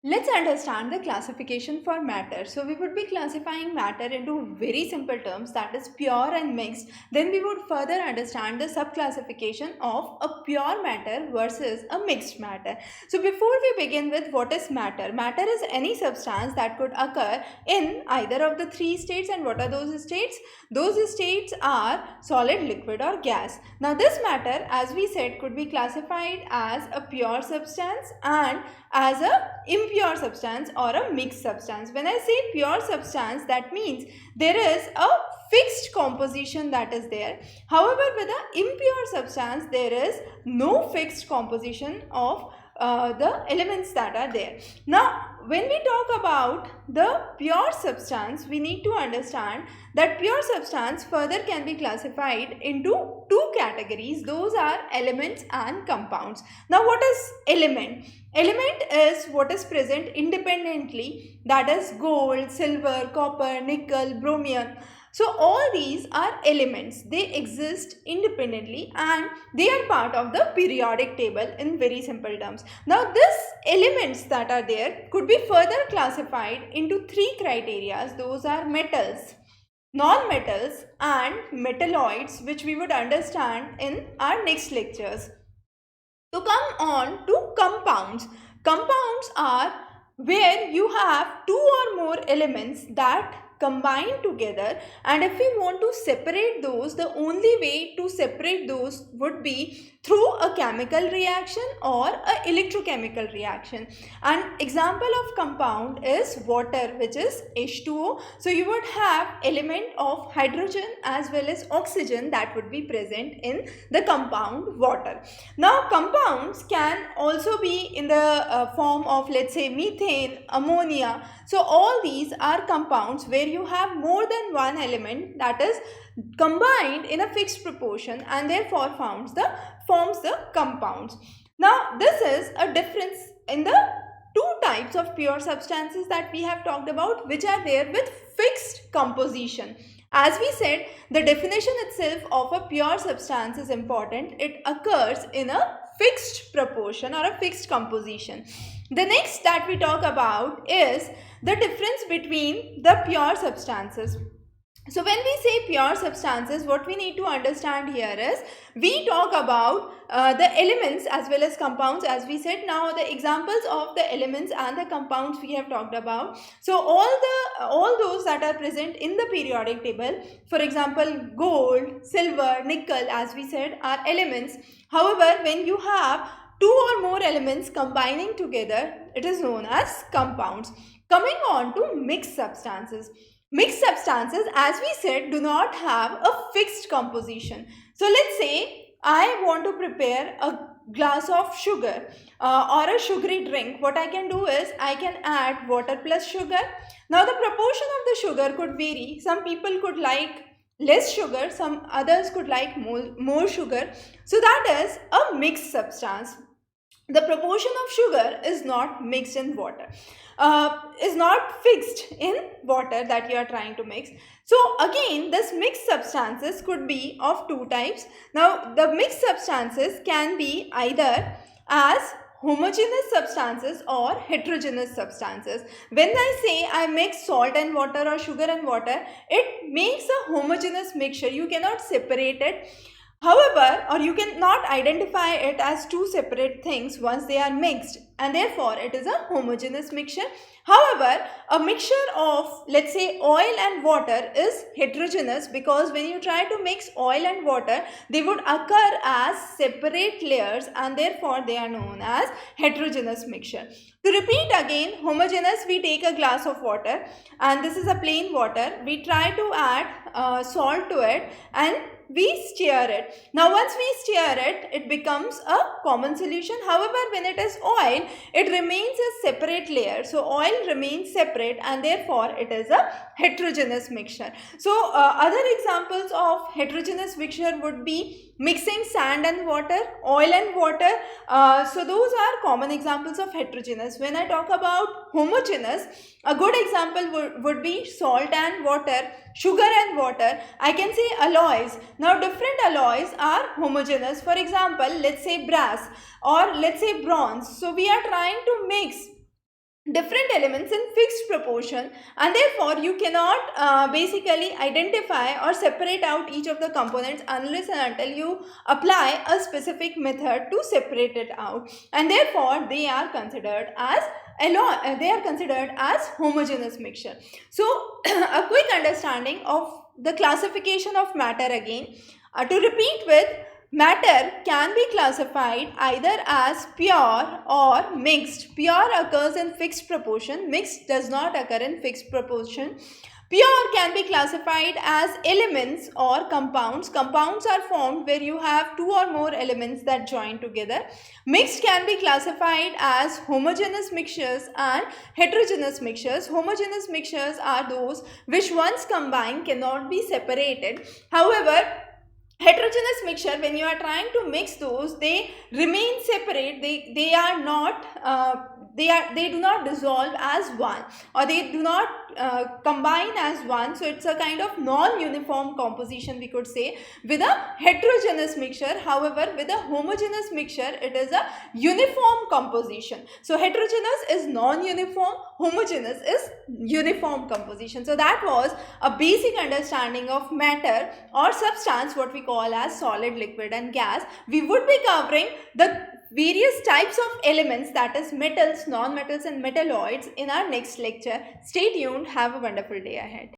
Let's understand the classification for matter. So we would be classifying matter into very simple terms, that is pure and mixed. Then we would further understand the sub-classification of a pure matter versus a mixed matter. So before we begin with what is matter, matter is any substance that could occur in either of the three states. And what are those states? Those states are solid, liquid or gas. Now this matter, as we said, could be classified as a pure substance and as a impure substance or a mixed substance. When I say pure substance, that means there is a fixed composition that is there. However, with an impure substance, there is no fixed composition of the elements that are there. Now, when we talk about the pure substance, we need to understand that pure substance further can be classified into two categories. Those are elements and compounds. Now, what is element? Element is what is present independently, that is gold, silver, copper, nickel, bromine. So all these are elements. They exist independently and they are part of the periodic table in very simple terms. Now these elements that are there could be further classified into three criteria. Those are metals, non-metals and metalloids, which we would understand in our next lectures. To come on to compounds. Compounds are where you have two or more elements that combine together, and if we want to separate those, the only way to separate those would be through a chemical reaction or a electrochemical reaction. An example of compound is water, which is H2O. So you would have element of hydrogen as well as oxygen that would be present in the compound water. Now compounds can also be in the form of, let's say, methane, ammonia. So all these are compounds where you have more than one element that is combined in a fixed proportion and therefore forms the compounds. Now this is a difference in the two types of pure substances that we have talked about, which are there with fixed composition. As we said, the definition itself of a pure substance is important. It occurs in a fixed proportion or a fixed composition. The next that we talk about is the difference between the pure substances. So when we say pure substances, what we need to understand here is we talk about the elements as well as compounds, as we said. Now the examples of the elements and the compounds we have talked about. So all those that are present in the periodic table, for example gold, silver, nickel, as we said, are elements. However, when you have two or more elements combining together, it is known as compounds. Coming on to mixed substances. Mixed substances, as we said, do not have a fixed composition. So let's say I want to prepare a glass of sugar or a sugary drink. What I can do is I can add water plus sugar. Now the proportion of the sugar could vary. Some people could like less sugar, some others could like more sugar. So that is a mixed substance. The proportion of sugar is not mixed in water, is not fixed in water that you are trying to mix. So again, this mixed substances could be of two types. Now the mixed substances can be either as homogeneous substances or heterogeneous substances. When I say I mix salt and water or sugar and water, it makes a homogeneous mixture. You cannot separate it. However, or you cannot identify it as two separate things once they are mixed, and therefore it is a homogeneous mixture. However, a mixture of, let's say, oil and water is heterogeneous, because when you try to mix oil and water, they would occur as separate layers and therefore they are known as heterogeneous mixture. To repeat again, homogeneous, we take a glass of water and this is a plain water. We try to add salt to it and we stir it. Now once we stir it, it becomes a common solution. However, when it is oil, it remains a separate layer. So oil remains separate and therefore it is a heterogeneous mixture. So other examples of heterogeneous mixture would be mixing sand and water, oil and water. So those are common examples of heterogeneous. When I talk about homogeneous, a good example would be salt and water, sugar and water. I can say alloys. Now different alloys are homogeneous. For example, let's say brass or let's say bronze. So we are trying to mix different elements in fixed proportion, and therefore you cannot basically identify or separate out each of the components unless and until you apply a specific method to separate it out, and therefore they are considered as homogeneous mixture. So a quick understanding of the classification of matter again. To repeat with, matter can be classified either as pure or mixed. Pure occurs in fixed proportion, mixed does not occur in fixed proportion. Pure can be classified as elements or compounds. Compounds are formed where you have two or more elements that join together. Mixed can be classified as homogeneous mixtures and heterogeneous mixtures. Homogeneous mixtures are those which once combined cannot be separated. However, heterogeneous mixture, when you are trying to mix those, they remain separate. They are not they do not dissolve as one, or they do not combine as one. So it's a kind of non-uniform composition, we could say, with a heterogeneous mixture. However, with a homogeneous mixture, it is a uniform composition. So heterogeneous is non-uniform, homogeneous is uniform composition. So that was a basic understanding of matter or substance, what we call as solid, liquid and gas. We would be covering the various types of elements, that is metals, non-metals and metalloids, in our next lecture. Stay tuned. Have a wonderful day ahead.